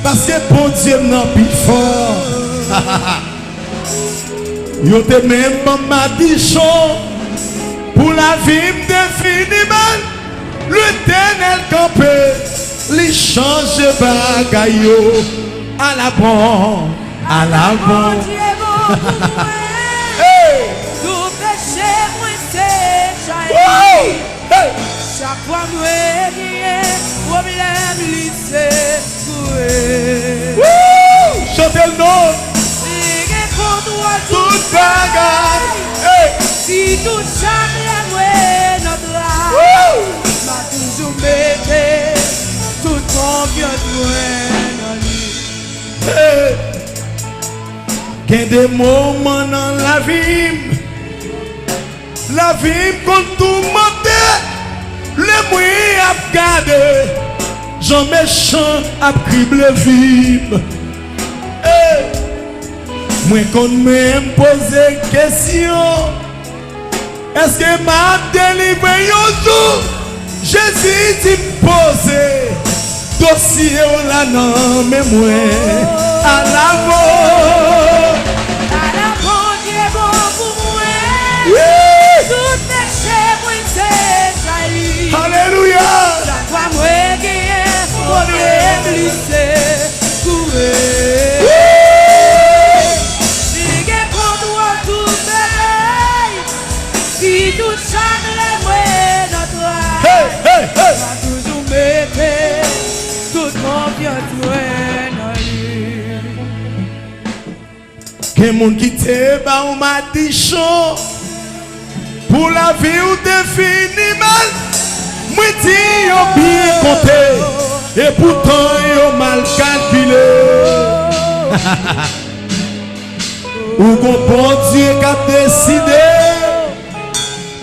Parce que bon Dieu n'a plus fort. Yo te même ma bichon. Pour la vie t'a fini mal. L'Éternel campé. Li change bagayo. À la bon. À la bon. Tout péché, moi c'est chaque fois moi rien problème lycée chantez le nom tout bagaille si tout chaque moi notre âme m'a toujours metté tout confiance qu'il y a des moments dans la vie quand tout monte le bruit a gardé Jean méchant a criblé vime moi qu'on même poser question est-ce que m'a délivré un jour Jésus dit poser dossier là non mais moi à la mort Dieu bon pour moi tout péché moi c'est jailli Alléluia chaque fois moi gagner problème lycée si que pour toi tout pareil si tout chaque moi notre va toujours mettre toute confiance dans lui que mon qui te ba on m'a dit chaud pour la vie ou te fini mal moi dis yo bien compté et pourtant yo mal calculé ou qu'on bon Dieu qui a décidé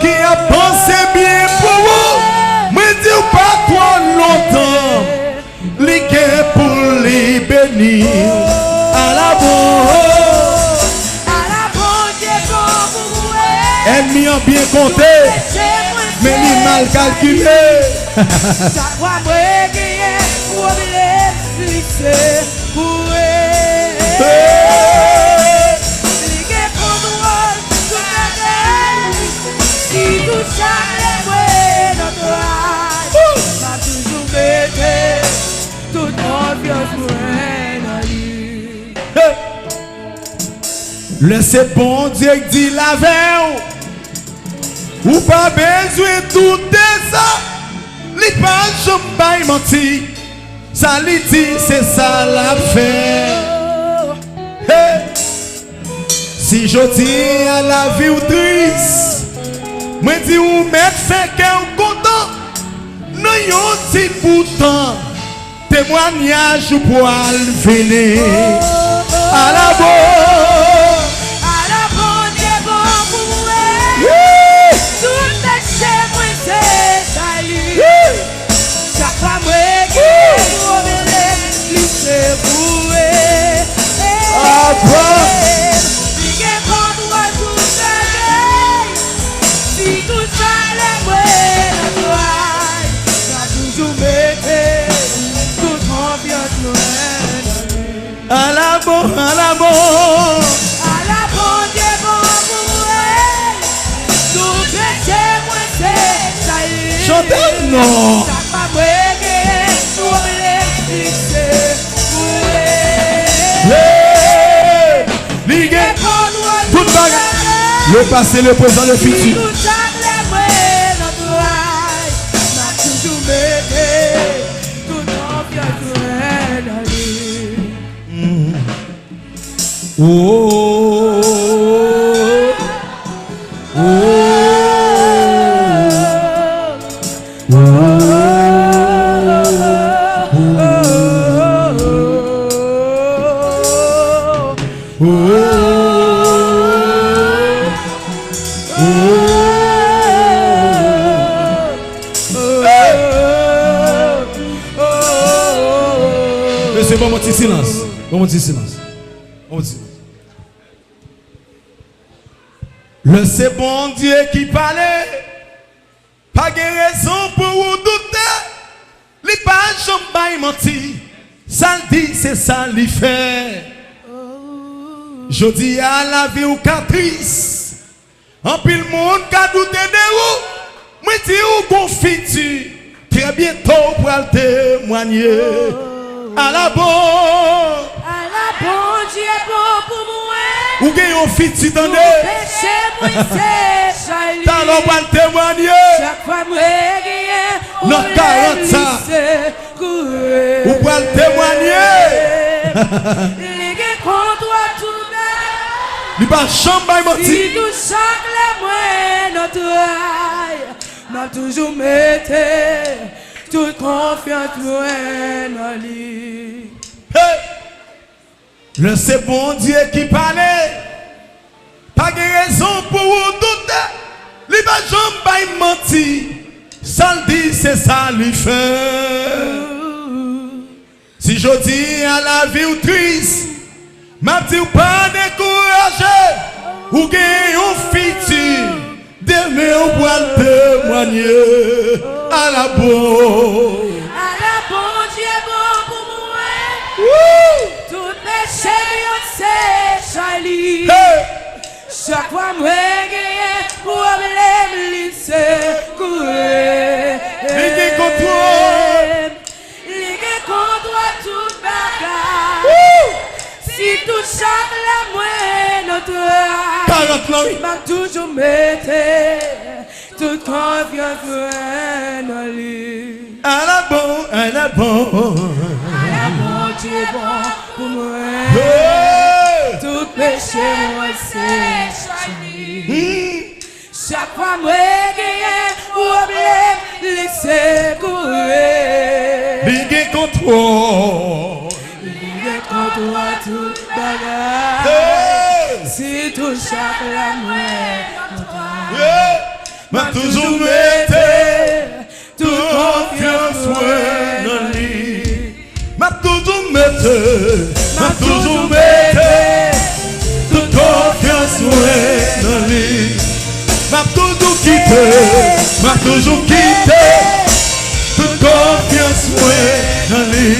qui a pensé bien pour vous moi dis pas trop longtemps li pour les bénir à la bonne ennemi a bien compté, mais il mal calculé. Chaque fois que je gagne, problème, lycée, si tout chaque notre âge, va toujours mettre toute confiance dans lui. Laissez bon Dieu dit la veille. Ou pas besoin de tout ça. Li pas jamais menti. Ça li dit c'est ça la fait. Hey. Si je dis à la vie ou triste, moi dis ou mettre fait qu'un content. Non yon dit pourtant témoignage ou poil venir à la bonne. À la bonne, à la bonne. À la bonne, Dieu bon pour moi. Tout péché, moi c'est ça. Chantez non. Ça pas moi qui tout blessé. Ligue tout bagarre. Le passé, le présent, le futur. Tout ça, Mais c'est bon, mon petit silence. Bon, petit silence. Bon, petit silence. Le c'est bon Dieu qui parlait. Pas de raison pour vous douter. Les pages jamais menti. Ça le dit, c'est ça le fait. Je dis à la vie ou caprice. En pile monde qui a douté de vous. Moi dis ou confiture. Très bientôt pour le témoigner. À la bonne Dieu bon pour moi. Ou gagne un fitu dans le péché moi c'est Charlie. T'as l'on va témoigner. Chaque fois moi gagne non 40 ans. Ou va témoigner. Les gars contre toi tout bas. Il pas chambre menti. Si tout chaque la moi notre aïe m'a toujours metté toute confiance moi dans lui. Hey. Le c'est bon Dieu qui parlait. Pas de raison pour vous douter. Il pas jamais menti. Ça le dit, c'est ça lui fait. Si je dis à la vie ou triste, m'a dit ou pas découragé. Ou gagne un futur. Demain on va témoigner. À la bonne. À la bonne Dieu bon pour moi. Tout péché c'est Charlie. Hey. Chaque fois moi gagne problème lycée courir. Ligue contre toi tout bagarre. Si tout chaque la moi notre 40 ans. m'a toujours metté toute confiance en lui. À la bonne, à la bonne. Tu es bon pour moi. Hey. Tout péché, moi, c'est Charlie. Chaque fois, moi, gagne, problème, laissez courir. Ligue contre toi. Ligue contre toi, tout bagarre. Hey. Si tout chaque la moi, Yeah. M'a toujours metté toute confiance dans lui. M'a toujours metté toute confiance dans lui. M'a toujours quitté toute confiance dans lui.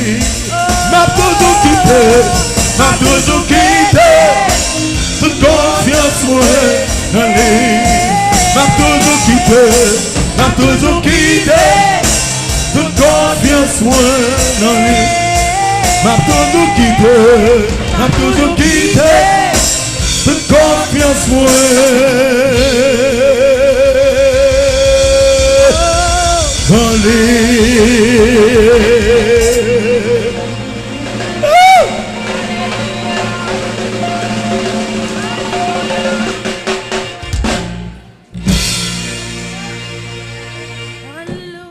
M'a toujours quitté toute confiance dans lui. M'a toujours quitté toute confiance dans lui. M'a toujours quitté toute confiance dans lui.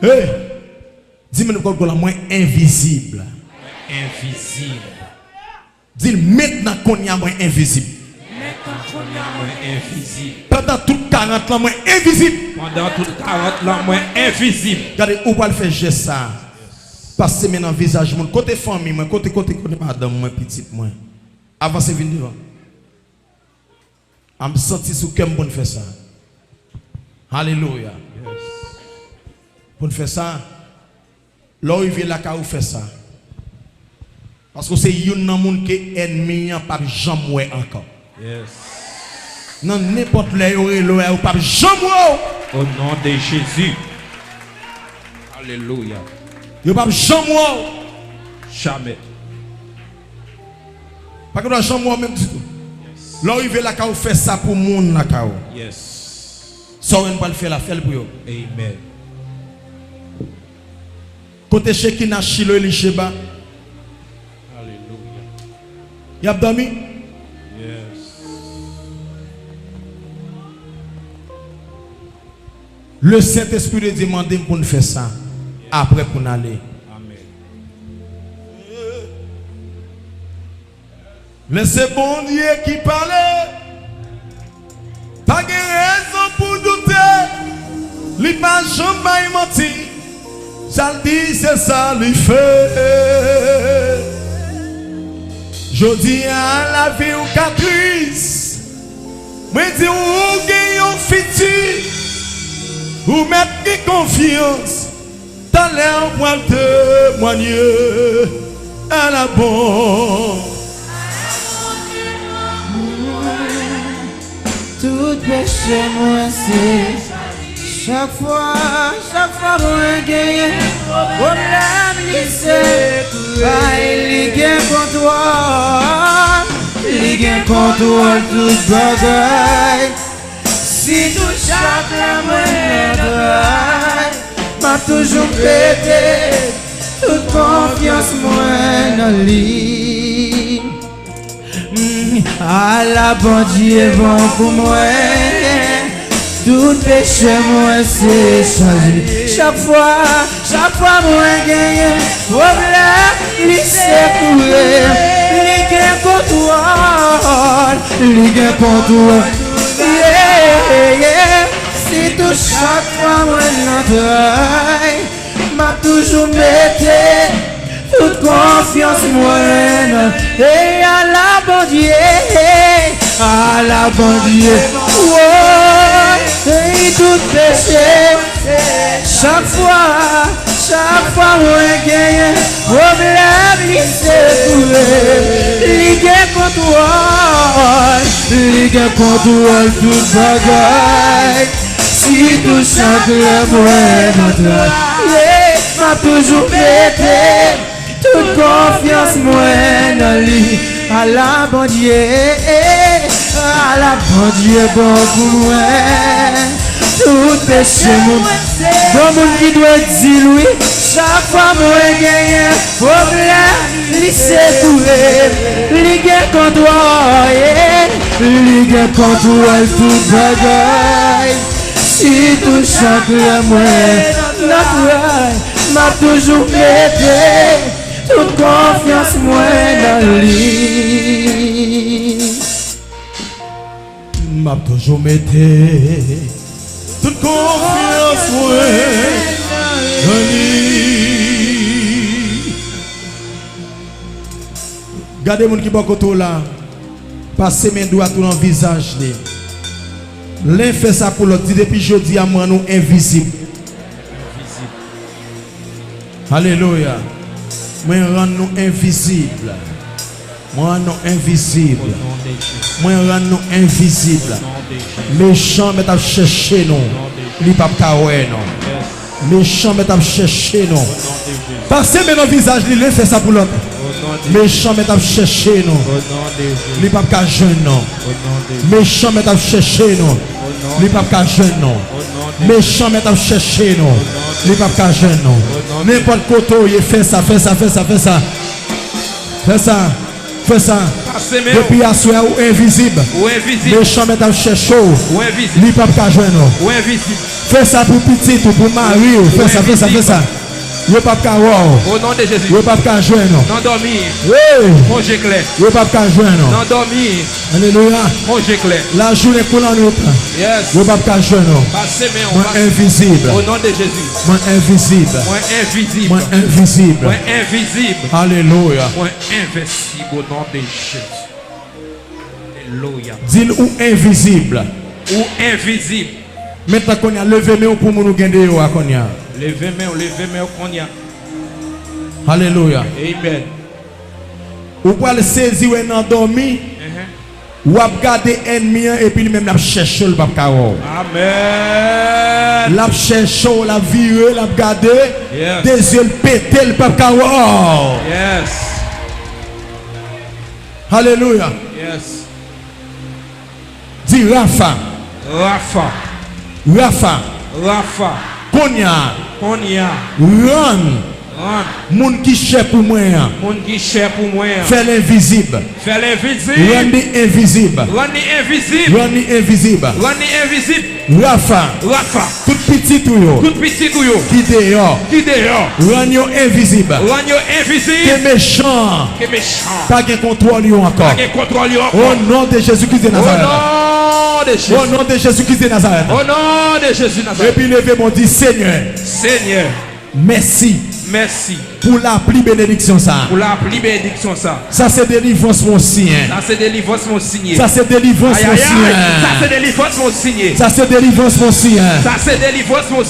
Hey, dis-moi le la moins invisible. Invisible. Dis maintenant qu'on y a moins invisible. Invisible. Pendant toute 40 ans moins invisible. Pendant toute 40 ans moins invisible. Regardez où va le faire geste ça. Passer maintenant le visage mon côté famille moi côté madame moi petite moi. Avancez venir devant. Je me senti sous cœur pour faire ça. Alléluia. Pour faire ça, l'arrivée là quand vous fait ça. Parce que c'est une monde qui est ennemi pas jamais encore. Yes. Non n'importe les ou pas jamais. Au nom de Jésus. Alléluia. Yo pas jamais. Jamais. Pas que doit jamais même du tout. L'arrivée là quand vous fait ça pour monde là quand. Yes. Ça on pas le faire la faire pour yo. Amen. Côté Shekina Shilo Elisheba. Alléluia. Y a dormi? Yes. Le Saint-Esprit de demande pour nous faire ça. Après pour nous aller. Amen. Laissez bon Dieu qui parle. Pas de raison pour douter. Il pas jamais menti. Ça le dit, c'est ça le fait. Je dis à la vie ou caprice. Moi dis ou gagne un futur. Ou mettre confiance. Dans l'air pour témoigner à la bonne. Tout péché moi c'est chaque fois moi gagne problème lycée il gagne contrôle tout bagaille si tout chaque moi m'a toujours pété toute confiance moi dans lui. À la bon Dieu bon pour moi. Tout péché moi c'est changé. Chaque fois moi gagne problème, il s'est coué. Il gagne contrôle. Yeah. Si tout chaque fois moi l'entraille, m'a toujours mété toute confiance moi. Et à la bon Dieu, et tout péché, chaque fois moi gagne problème, il s'est trouvé, il gagne contrôle, tout bagaille, si tout chaque moi m'a toujours pété toute confiance moi dans lui. À la bon Dieu bon pour moi. Tout péché mon bon monde qui doit dire oui. Chaque fois moi gagne problème, il s'est trouvé, il gagne contrôle, tout bagaille. Si tout chaque moi naturel m'a toujours pété toute confiance moi dans lui. M'a toujours metté toute confiance moi dans lui. Gardez mon qui bon côté là. Passez mes doigts tout dans le visage. L'un fait ça pour l'autre. Depuis jeudi à moi nous invisible. Alléluia. Moi rend nous invisible. Moi nous invisible. Moi rend nous invisible. Méchant mais t'as cherché nous. Li pas kawé non. Méchant mais t'as cherché nous. Passez maintenant visage li fait ça pour l'autre. Méchant mais t'as cherché nous. Li pas ka jeune non. Méchant mais t'as cherché nous. Li pas ka jeune non. Méchant mais t'as cherché nous. Li pas ka jeune non. N'importe côté il fait ça. Fais ça. Depuis à soi ou invisible. Méchant mais t'as cherché. Li pas ka jeune non. Fais ça pour petit ou pour mari. Fais ça. Yo pas ka wow. Au nom de Jésus. Yo pas ka joindre non. Non dormir. Oui. Manger clair. Yo pas ka joindre non. Non dormir. Alléluia. Manger clair. La journée pour nous. Yes. Yo pas ka joindre non. Passez mais on Moi passe. invisible. Au nom de Jésus. Moi invisible. Moi invisible. Moi invisible. Moi invisible. Alléluia. Moi invincible au nom de Jésus. Alléluia. Dis ou invisible. Ou invisible. Maintenant qu'on a levé main pour nous gagner yo qu'on a. Levez main qu'on y a. Alléluia. Amen. Ou pour le saisir ou endormi. Ou ap garder ennemi et puis lui même la chercher le papa. Amen. La chercher, la virer, la garder. Yes. Des yeux péter le papa. Yes. Alléluia. Yes. Dis Rafa. Rafa. Konya. Konya. Run. Moun qui cher pour moi. Moun qui cher pour moi. Fais l'invisible. Fais l'invisible. Rendre invisible. Rendre invisible. Rendre invisible. Rendre invisible. Rafa. Rafa. Tout petit tout yo. Tout petit tout yo. Qui dehors. Qui dehors. Rendre yo invisible. Rendre invisible. Qui méchant. Qui méchant. Pas de contrôle yo encore. Pas de contrôle yo encore. Au nom de Jésus-Christ de Nazareth. Au nom de Jésus. Au nom de Jésus-Christ de Nazareth. Au nom de Jésus de Et Nazareth. puis levez mon dit Seigneur. Seigneur. Merci. Merci pour la pluie bénédiction ça. pour la pluie bénédiction ça. Ça c'est délivrance mon signe. Ça c'est délivrance mon signé. Ça c'est délivrance Aïe, mon aïe, signe. aïe. Ça c'est délivrance mon signé. Ça c'est délivrance mon signe. Ça c'est délivrance mon signé.